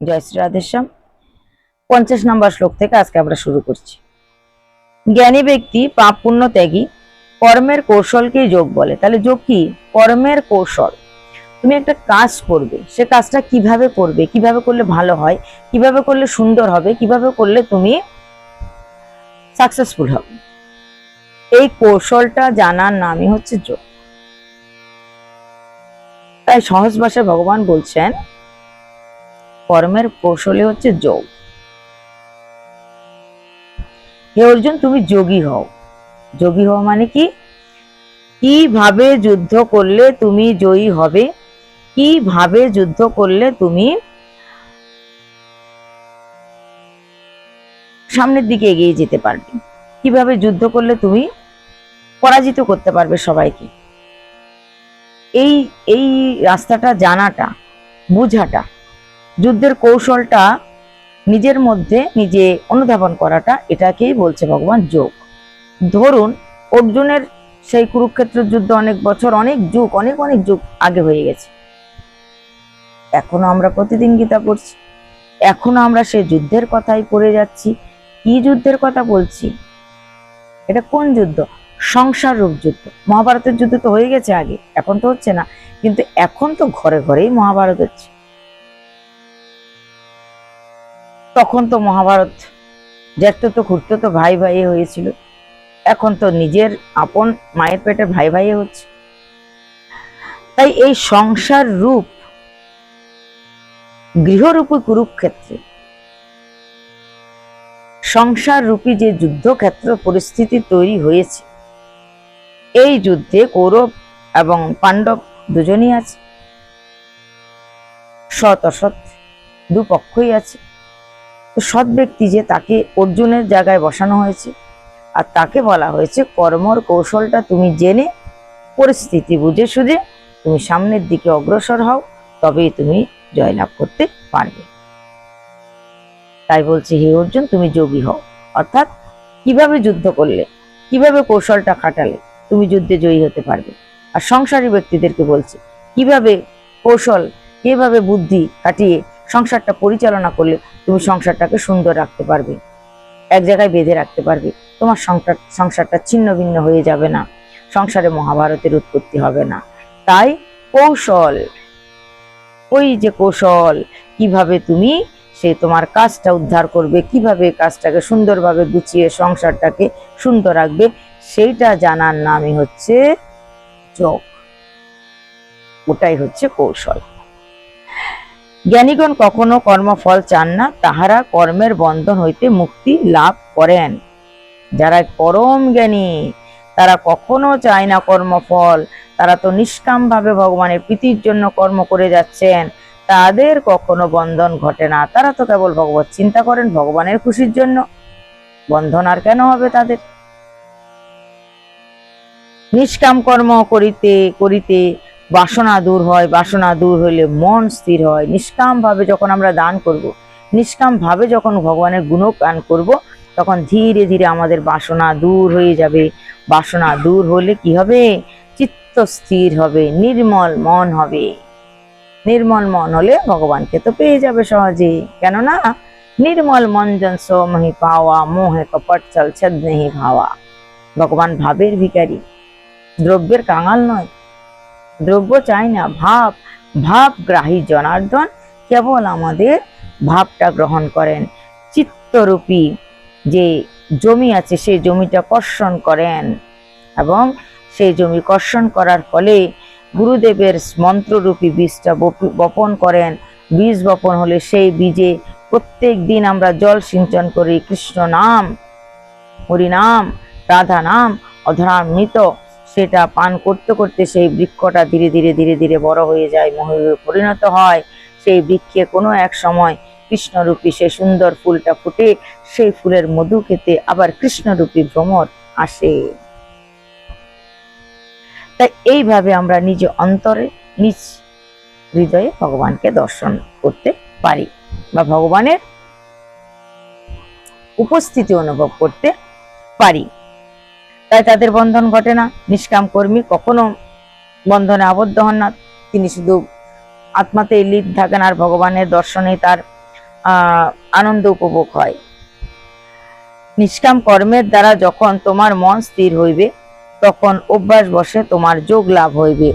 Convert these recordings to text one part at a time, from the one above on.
জয় শ্রী রাধেশ্যাম। 50 নম্বর শ্লোক থেকে আজকে আমরা শুরু করছি। জ্ঞানী ব্যক্তি পাপ পুণ্য ত্যাগী, কর্মের কৌশলকেই যোগ বলে। তাহলে যোগ কি? কর্মের কৌশল। তুমি একটা কাজ করবে, সে কাজটা কিভাবে করবে, কিভাবে করলে ভালো হয়, কিভাবে করলে সুন্দর হবে, কিভাবে করলে তুমি সাকসেসফুল হবে, এই কৌশলটা জানার নামই হচ্ছে যোগ। তাই সহজ ভাষায় ভগবান বলছেন কর্মের কৌশলে হচ্ছে যোগ। হে অর্জুন, তুমি যোগী হও। যোগী হওয়া মানে কি? কিভাবে যুদ্ধ করলে তুমি জয়ী হবে, কিভাবে যুদ্ধ করলে তুমি সামনের দিকে এগিয়ে যেতে পারবে, কিভাবে যুদ্ধ করলে তুমি পরাজিত করতে পারবে সবাইকে, এই এই রাস্তাটা জানাটা, বুঝাটা, যুদ্ধের কৌশলটা নিজের মধ্যে নিজে অনুধাবন করাটা, এটাকেই বলছে ভগবান যোগ। ধরুন অর্জুনের সেই কুরুক্ষেত্র যুদ্ধ অনেক বছর, অনেক যুগ, অনেক অনেক যুগ আগে হয়ে গেছে। এখনো আমরা প্রতিদিন গীতা পড়ছি, এখনো আমরা সেই যুদ্ধের কথাই পড়ে যাচ্ছি। কি যুদ্ধের কথা বলছি? এটা কোন যুদ্ধ? সংসার রূপ যুদ্ধ। মহাভারতের যুদ্ধ তো হয়ে গেছে আগে, এখন তো হচ্ছে না, কিন্তু এখন তো ঘরে ঘরেই মহাভারত হচ্ছে। তখন তো মহাভারত জ্যাঠতো তো খুঁড়তো তো ভাই ভাই হয়েছিল, এখন তো নিজের আপন মায়ের পেটে ভাই ভাই হচ্ছে। তাই এই সংসার রূপ গৃহরূপী কুরুক্ষেত্রে, সংসার রূপী যে যুদ্ধক্ষেত্র পরিস্থিতি তৈরি হয়েছে, এই যুদ্ধে কৌরব এবং পাণ্ডব দুজনই আছে, সৎ অসৎ দুপক্ষই আছে। তো সৎ ব্যক্তি যে, তাকে অর্জুনের জায়গায় বসানো হয়েছে, আর তাকে বলা হয়েছে কর্মর কৌশলটা তুমি জেনে, পরিস্থিতি বুঝে সুঝে তুমি সামনের দিকে অগ্রসর হও, তবেই তুমি জয়লাভ করতে পারবে। তাই বলছে হে অর্জুন, তুমি যোগী হও। অর্থাৎ কিভাবে যুদ্ধ করলে, কিভাবে কৌশলটা খাটালে তুমি যুদ্ধে জয়ী হতে পারবে। আর সংসারী ব্যক্তিদেরকে বলছে কিভাবে কৌশল, কিভাবে বুদ্ধি খাটিয়ে সংসারটা পরিচালনা করলে তুমি সংসারটাকে সুন্দর রাখতে পারবে, এক জায়গায় বেঁধে রাখতে পারবে, তোমার সংসারটা ছিন্ন ভিন্ন হয়ে যাবে না, সংসারে মহাভারতের উৎপত্তি হবে না। তাই কৌশল, ওই যে কৌশল, কিভাবে তুমি সে তোমার কাজটা উদ্ধার করবে, কিভাবে কাজটাকে সুন্দরভাবে গুছিয়ে সংসারটাকে সুন্দর রাখবে, সেইটা জানার নামই হচ্ছে যোগ। ওটাই হচ্ছে কৌশল। জ্ঞানীগণ কখনো কর্মফল চান না, তাহারা কর্মের বন্ধন হইতে মুক্তি লাভ করেন। যারা পরম জ্ঞানী তারা কখনো চায় না কর্মফল, তারা তো নিষ্কাম ভাবে ভগবানের প্রীতির জন্য কর্ম করে যাচ্ছেন, তাদের কখনো বন্ধন ঘটে না। তারা তো কেবল ভগবত চিন্তা করেন, ভগবানের খুশির জন্য, বন্ধন আর কেন হবে তাদের? নিষ্কাম কর্ম করিতে করিতে বাসনা দূর হয়, বাসনা দূর হইলে মন স্থির হয়। নিষ্কাম ভাবে যখন আমরা দান করব, নিষ্কাম ভাবে যখন ভগবানের গুণগান করব, তখন ধীরে ধীরে আমাদের বাসনা দূর হয়ে যাবে। বাসনা দূর হলে কি হবে? চিত্ত স্থির হবে, নির্মল মন হবে। নির্মল মন হলে ভগবানকে তো পেয়ে যাবে সহজে। কেননা নির্মল মন জন সো মহি পাওয়া, মোহে কপট চল ছদ নেহি ভাওয়া। ভগবান ভাবের ভিখারি, দ্রব্যের কাঙাল নয়, দ্রব্য চাই না, ভাব, ভাবগ্রাহী জনার্দন কেবল আমাদের ভাবটা গ্রহণ করেন। চিত্তরূপী যে জমি আছে, সেই জমিটা কর্ষণ করেন, এবং সেই জমি কর্ষণ করার ফলে গুরুদেবের মন্ত্ররূপী বীজটা বপন করেন। বীজ বপন হলে সেই বীজে প্রত্যেক দিন আমরা জল সিঞ্চন করি। কৃষ্ণ নাম, হরিনাম, রাধা নাম, অধরামৃত, সেটা পান করতে করতে সেই বৃক্ষটা ধীরে ধীরে ধীরে ধীরে বড় হয়ে যায়, মহিমে পরিণত হয়। সেই বৃক্ষে কোনো এক সময় কৃষ্ণরূপী সেই সুন্দর ফুলটা ফুটে, সেই ফুলের মধু খেতে আবার কৃষ্ণরূপী ভ্রমর আসে। তাই এইভাবে আমরা নিজ অন্তরে, নিজ হৃদয়ে ভগবানকে দর্শন করতে পারি, বা ভগবানের উপস্থিতি অনুভব করতে পারি। তাই তাদের বন্ধন ঘটে না। নিষ্কাম কর্মী কখনো বন্ধনে আবদ্ধ হন না, তিনি শুধু আত্মাতেই লীন থাকেন, আর ভগবানের দর্শনে তার আনন্দ উপভোগ হয়। নিষ্কাম কর্মের দ্বারা যখন তোমার মন স্থির হইবে, তখন অভ্যাস বশে তোমার যোগ লাভ হইবে।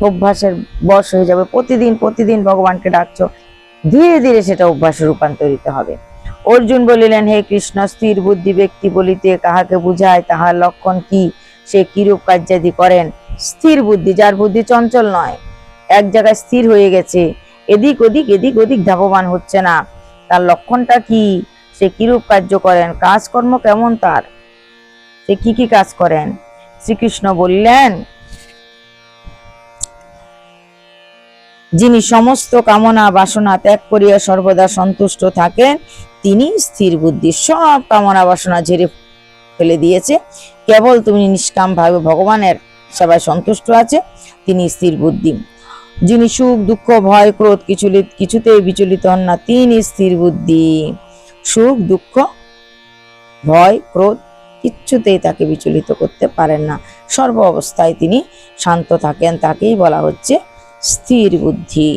অভ্যাসের বশ হয়ে যাবে। প্রতিদিন প্রতিদিন ভগবানকে ডাকছো, ধীরে ধীরে সেটা অভ্যাসে রূপান্তরিত হবে। অর্জুন বলিলেন, হে কৃষ্ণ, স্থির বুদ্ধি ব্যক্তি বলিতে কাহাকে বুঝায়, তাহার লক্ষণ কি, সে কিরূপ কার্যাদি করেন? স্থির বুদ্ধি, যার বুদ্ধি চঞ্চল নয়, এক জায়গায় স্থির হয়ে গেছে, এদিক ওদিক ধাবমান হচ্ছে না, তার লক্ষণটা কি, সে কিরূপ কার্য করেন, কাজকর্ম কেমন তার, সে কি কাজ করেন? শ্রীকৃষ্ণ বললেন, যিনি সমস্ত কামনা বাসনা ত্যাগ করিয়া সর্বদা সন্তুষ্ট থাকেন, তিনি স্থির বুদ্ধি। সব কামনা বাসনা ঝেড়ে ফেলে দিয়েছে, কেবল তুমি নিষ্কাম ভাবে ভগবানের সেবায় সন্তুষ্ট আছে, তিনি স্থির বুদ্ধি। যিনি সুখ দুঃখ ভয় ক্রোধ কিছুতেই বিচলিত হন না, তিনি স্থির বুদ্ধি। সুখ দুঃখ ভয় ক্রোধ কিচ্ছুতেই তাকে বিচলিত করতে পারেন না, সর্ব অবস্থায় তিনি শান্ত থাকেন, তাকেই বলা হচ্ছে স্থির বুদ্ধি।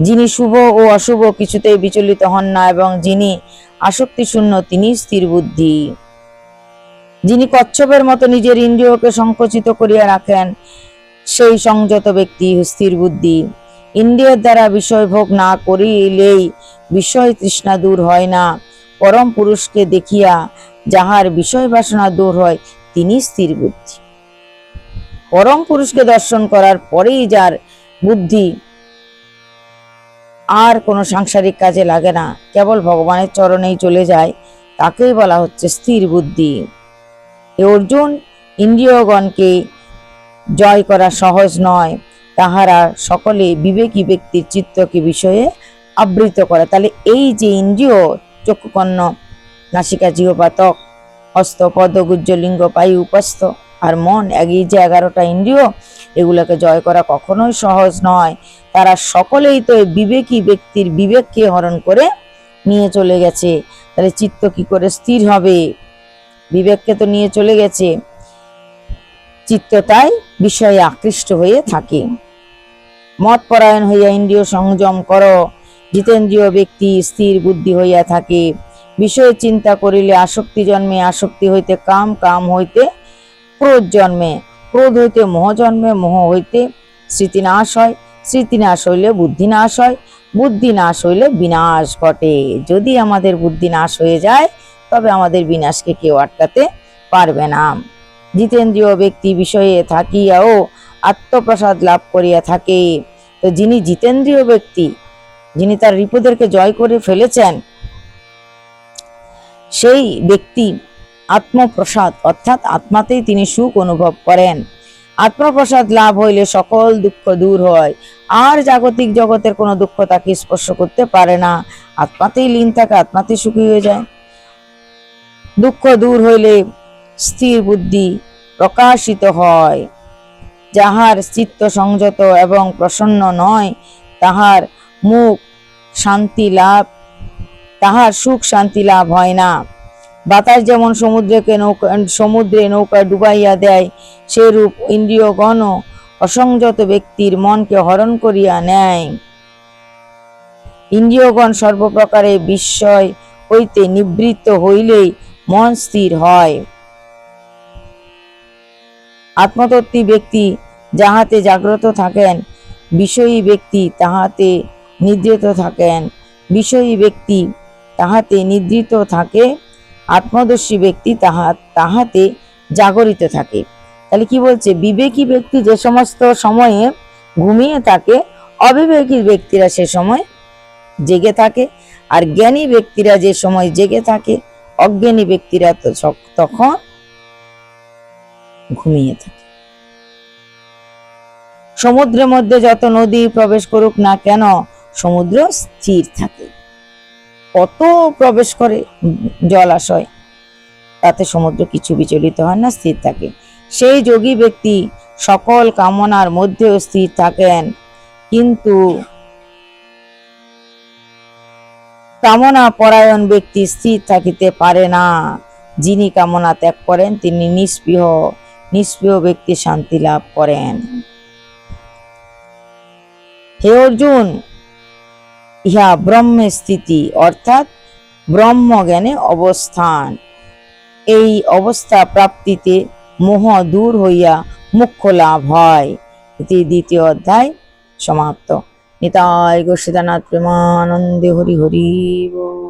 যিনি শুভ ও অশুভ কিছুতেই বিচলিত হন না এবং যিনি আসক্তি শূন্য, তিনি স্থির বুদ্ধি। যিনি কচ্ছপের মতো নিজের ইন্দ্রিয়কে সংকুচিত করিয়া রাখেন, সেই সংযত ব্যক্তি স্থির বুদ্ধি। ইন্দ্রিয়ের দ্বারা বিষয় ভোগ না করিলেই বিষয় তৃষ্ণা দূর হয় না। পরম পুরুষকে দেখিয়া যাহার বিষয় বাসনা দূর হয়, তিনি স্থির বুদ্ধি। পরম পুরুষকে দর্শন করার পরেই যার বুদ্ধি আর কোনো সাংসারিক কাজে লাগে না, কেবল ভগবানের চরণেই চলে যায়, তাকেই বলা হচ্ছে স্থির বুদ্ধি। অর্জুন, ইন্দ্রিয়গণকে জয় করা সহজ নয়, তাহারা সকলে বিবেকী ব্যক্তির চিত্তকে বিষয়ে আবৃত করে। তাহলে এই যে ইন্দ্রিয়, চক্ষু কর্ণ নাসিকা জিহ্বা ত্বক হস্ত পদ গুজ্জ লিঙ্গ পায়ু উপস্থ আর মন, এই যে 11টা ইন্দ্রিয়, এগুলোকে জয় করা কখনোই সহজ নয়। তারা সকলেই তো বিবেকী ব্যক্তির বিবেককে হরণ করে নিয়ে চলে গেছে, তাহলে চিত্ত কি করে স্থির হবে? বিবেককে তো নিয়ে চলে গেছে, চিত্ত তাই বিষয়ে আকৃষ্ট হয়ে থাকে। মত পরায়ণ হইয়া ইন্দ্রিয় সংযম করো, জিতেন্দ্রিয় ব্যক্তি স্থির বুদ্ধি হইয়া থাকে। বিষয়ে চিন্তা করিলে আসক্তি জন্মে, আসক্তি হইতে কাম, কাম হইতে ক্রোধ জন্মে, ক্রোধ হইতে মোহ জন্মে, মোহ হইতে স্মৃতি নাশ হয়, স্মৃতি নাশ হইলে বুদ্ধি নাশ হয়, বুদ্ধি নাশ হইলে বিনাশ ঘটে। যদি আমাদের বুদ্ধি নাশ হয়ে যায়, তবে আমাদের বিনাশকে কেউ আটকাতে পারবে না। জিতেন্দ্রীয় ব্যক্তি বিষয়ে থাকিয়াও আত্মপ্রসাদ লাভ করিয়া থাকে। তো যিনি জিতেন্দ্রীয় ব্যক্তি, যিনি তার রিপুদেরকে জয় করে ফেলেছেন, সেই ব্যক্তি আত্মপ্রসাদ অর্থাৎ আত্মাতেই তিনি সুখ অনুভব করেন। আত্মপ্রসাদ লাভ হইলে সকল দুঃখ দূর হয়, আর জাগতিক জগতের কোনো দুঃখ তাকে স্পর্শ করতে পারে না, আত্মাতেই লীন থাকে, আত্মাতেই সুখী হয়ে যায়। দুঃখ দূর হইলে স্থির বুদ্ধি প্রকাশিত হয়। যাহার চিত্ত সংযত এবং প্রসন্ন নয়, তাহার মুখ শান্তি লাভ, তাহার সুখ শান্তি লাভ হয় না। বাতাস যেমন সমুদ্রে নৌকা ডুবাইয়া দেয়, সেরূপ ইন্দ্রিয়গণ অসংযত ব্যক্তির মনকে হরণ করিয়া নেয়। ইন্দ্রিয়গণ সর্বপ্রকারে বিষয় হইতে নিবৃত্ত হইলেই মন স্থির হয়। আত্মতত্ত্বী ব্যক্তি যাহাতে জাগ্রত থাকেন, বিষয়ী ব্যক্তি তাহাতে নিদ্রিত থাকেন। বিষয়ী ব্যক্তি তাহাতে নিদ্রিত থাকে, আত্মদর্শী ব্যক্তি তাহাতে জাগরিত থাকে। তাহলে কি বলছে? বিবেকী ব্যক্তি যে সমস্ত সময়ে ঘুমিয়ে থাকে, অবিবেকী ব্যক্তিরা সে সময় জেগে থাকে, আর জ্ঞানী ব্যক্তিরা যে সময় জেগে থাকে, অজ্ঞানী ব্যক্তিরা তো তখন ঘুমিয়ে থাকে। সমুদ্রের মধ্যে যত নদী প্রবেশ করুক না কেন, সমুদ্র স্থির থাকে। কত প্রবেশ করে জলাশয়, তাতে সমুদ্র কিছু বিচলিত হয় না, স্থির থাকে। সেই যোগী ব্যক্তি সকল কামনার মধ্যেও স্থির থাকেন, কিন্তু কামনা পরায়ণ ব্যক্তি স্থির থাকিতে পারে না। যিনি কামনা ত্যাগ করেন, তিনি নিষ্পৃহ ব্যক্তি শান্তি লাভ করেন। হে অর্জুন, ইহা ব্রহ্মে স্থিতি অর্থাৎ ব্রহ্মজ্ঞানে অবস্থান। এই অবস্থা প্রাপ্তিতে মোহ দূর হইয়া মুখ্য লাভ হয়। এটি দ্বিতীয় অধ্যায় সমাপ্ত। নিতাই গৌর সীতানাথ প্রেমানন্দে হরি হরি বল।